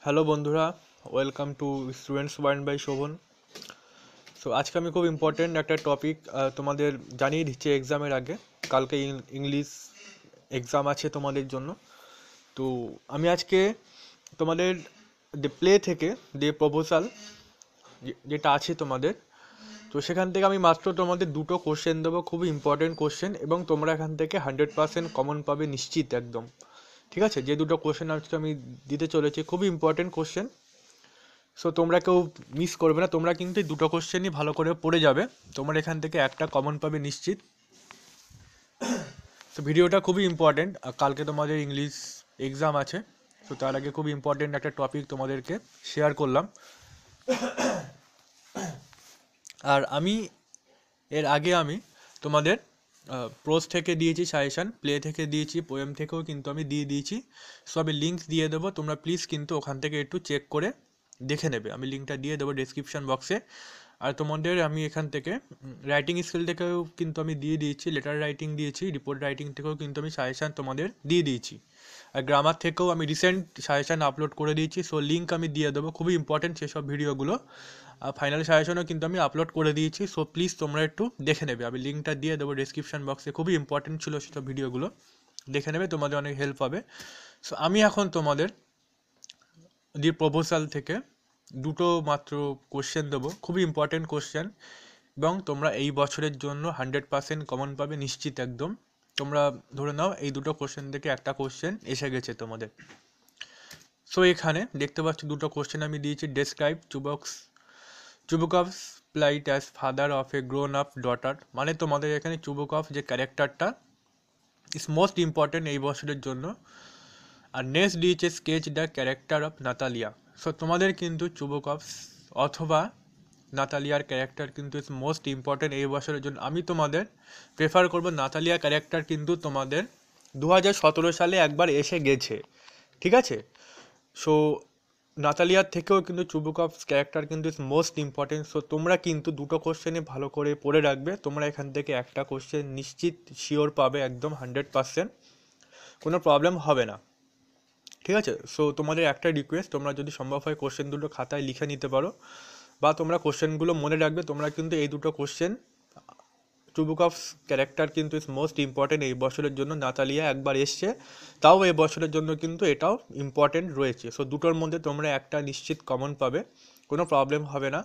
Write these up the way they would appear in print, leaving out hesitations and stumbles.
Hello বন্ধুরা, welcome to students world by Shovan. So আজকে আমি খুব ইম্পর্টেন্ট একটা টপিক তোমাদের জানিয়ে দিচ্ছি এক্সামের আগে। কালকে ইংলিশ এক্সাম আছে তোমাদের জন্য। তো আমি আজকে তোমাদের প্লে থেকে যে প্রপোজাল যেটা আছে তোমাদের, তো সেখান থেকে আমি মাত্র তোমাদের দুটো কোশ্চেন দেবো, খুবই ইম্পর্টেন্ট কোশ্চেন, এবং তোমরা এখান থেকে 100% কমন পাবে নিশ্চিত একদম। ঠিক আছে, যে দুটো কোশ্চেন আজকে আমি দিতে চলেছি খুবই ইম্পর্টেন্ট কোশ্চেন। সো তোমরা কেউ মিস করবে না, তোমরা কিন্তু এই দুটো কোশ্চেনই ভালো করে পড়ে যাবে, তোমরা এখান থেকে একটা কমন পাবে নিশ্চিত। তো ভিডিওটা খুবই ইম্পর্টেন্ট, কালকে তোমাদের ইংলিশ এক্সাম আছে। তো তার আগে খুব ইম্পর্টেন্ট একটা টপিক তোমাদেরকে শেয়ার করলাম। আর এর আগে আমি তোমাদের প্রোজ থেকে দিয়েছি সাজেশান, প্লে থেকে দিয়েছি, পোয়েম থেকেও কিন্তু আমি দিয়ে দিয়েছি। সো আমি লিঙ্ক দিয়ে দেবো, তোমরা প্লিজ কিন্তু ওখান থেকে একটু চেক করে দেখে নেবে। আমি লিঙ্কটা দিয়ে দেবো ডেসক্রিপশান বক্সে। আর তোমাদের আমি এখান থেকে রাইটিং স্কিল থেকেও কিন্তু আমি দিয়ে দিয়েছি, লেটার রাইটিং দিয়েছি, রিপোর্ট রাইটিং থেকেও কিন্তু আমি সাজেশান তোমাদের দিয়ে দিয়েছি। আর গ্রামার থেকেও আমি রিসেন্ট সাজেশান আপলোড করে দিয়েছি। সো লিঙ্ক আমি দিয়ে দেবো, খুবই ইম্পর্টেন্ট সেসব ভিডিওগুলো। আর ফাইনাল সাজেশনও কিন্তু আমি আপলোড করে দিয়েছি। সো প্লিজ তোমরা একটু দেখে নেবে, আমি লিঙ্কটা দিয়ে দেবো ডেসক্রিপশান বক্সে। খুবই ইম্পর্টেন্ট ছিল সেসব ভিডিওগুলো, দেখে নেবে, তোমাদের অনেক হেল্প হবে। সো আমি এখন তোমাদের দি প্রপোজাল থেকে দুটো মাত্র কোশ্চেন দেবো, খুবই ইম্পর্টেন্ট কোশ্চেন, এবং তোমরা এই বছরের জন্য 100% কমন পাবে নিশ্চিত একদম। তোমরা ধরে নাও এই দুটো কোশ্চেন থেকে একটা কোশ্চেন এসে গেছে তোমাদের। সো এখানে দেখতে পাচ্ছ দুটো কোশ্চেন আমি দিয়েছি। Describe Chubukov's plight as father of a grown up daughter, মানে তোমাদের এখানে চুবুকভ যে ক্যারেক্টারটা ইজ মোস্ট ইম্পর্টেন্ট এই বছরের জন্য। আর নেক্সট দিয়েছে sketch the character of Natalia. So তোমাদের কিন্তু চুবুকভস অথবা নাতালিয়ার ক্যারেক্টার কিন্তু ইজ মোস্ট ইম্পর্টেন্ট এই বছরের জন্য। আমি তোমাদের প্রেফার করবো নাতালিয়া ক্যারেক্টার কিন্তু তোমাদের 2017 সালে একবার এসে গেছে, ঠিক আছে। সো নাতালিয়ার থেকেও কিন্তু চুবুকভস ক্যারেক্টার কিন্তু ইজ মোস্ট ইম্পর্টেন্ট। সো তোমরা কিন্তু দুটো কোশ্চেনে ভালো করে পড়ে রাখবে, তোমরা এখান থেকে একটা কোশ্চেন নিশ্চিত শিওর পাবে একদম 100%, কোনো প্রবলেম হবে না, ঠিক আছে। সো তোমাদের একটা রিকোয়েস্ট, তোমরা যদি সম্ভব হয় কোশ্চেন দুটো খাতায় লিখে নিতে পারো, বা তোমরা কোশ্চেনগুলো মনে রাখবে। তোমরা কিন্তু এই দুটো কোশ্চেন, চুবুকভস ক্যারেক্টার কিন্তু ইজ মোস্ট ইম্পর্টেন্ট এই বছরের জন্য। নাতালিয়া একবার এসছে, তাও এই বছরের জন্য কিন্তু এটাও ইম্পর্টেন্ট রয়েছে। সো দুটোর মধ্যে তোমরা একটা নিশ্চিত কমন পাবে, কোনো প্রবলেম হবে না।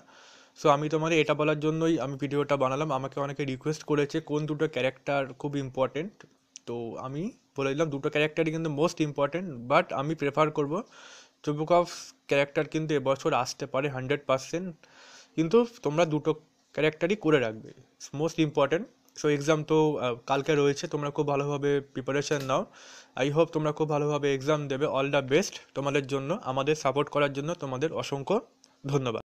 সো আমি তোমাদের এটা বলার জন্যই আমি ভিডিওটা বানালাম। আমাকে অনেকে রিকোয়েস্ট করেছে কোন দুটো ক্যারেক্টার খুব ইম্পর্টেন্ট, তো আমি বলে দিলাম দুটো ক্যারেক্টারই কিন্তু মোস্ট ইম্পর্টেন্ট, বাট আমি প্রেফার করব চুবুকভস ক্যারেক্টার কিন্তু এবছর আসতে পারে 100%, কিন্তু তোমরা দুটো ক্যারেক্টারই করে রাখবে, মোস্ট ইম্পর্টেন্ট। সো এক্সাম তো কালকে রয়েছে, তোমরা খুব ভালোভাবে প্রিপারেশান নাও। আই হোপ তোমরা খুব ভালোভাবে এক্সাম দেবে। অল দ্য বেস্ট তোমাদের জন্য। আমাদের সাপোর্ট করার জন্য তোমাদের অসংখ্য ধন্যবাদ।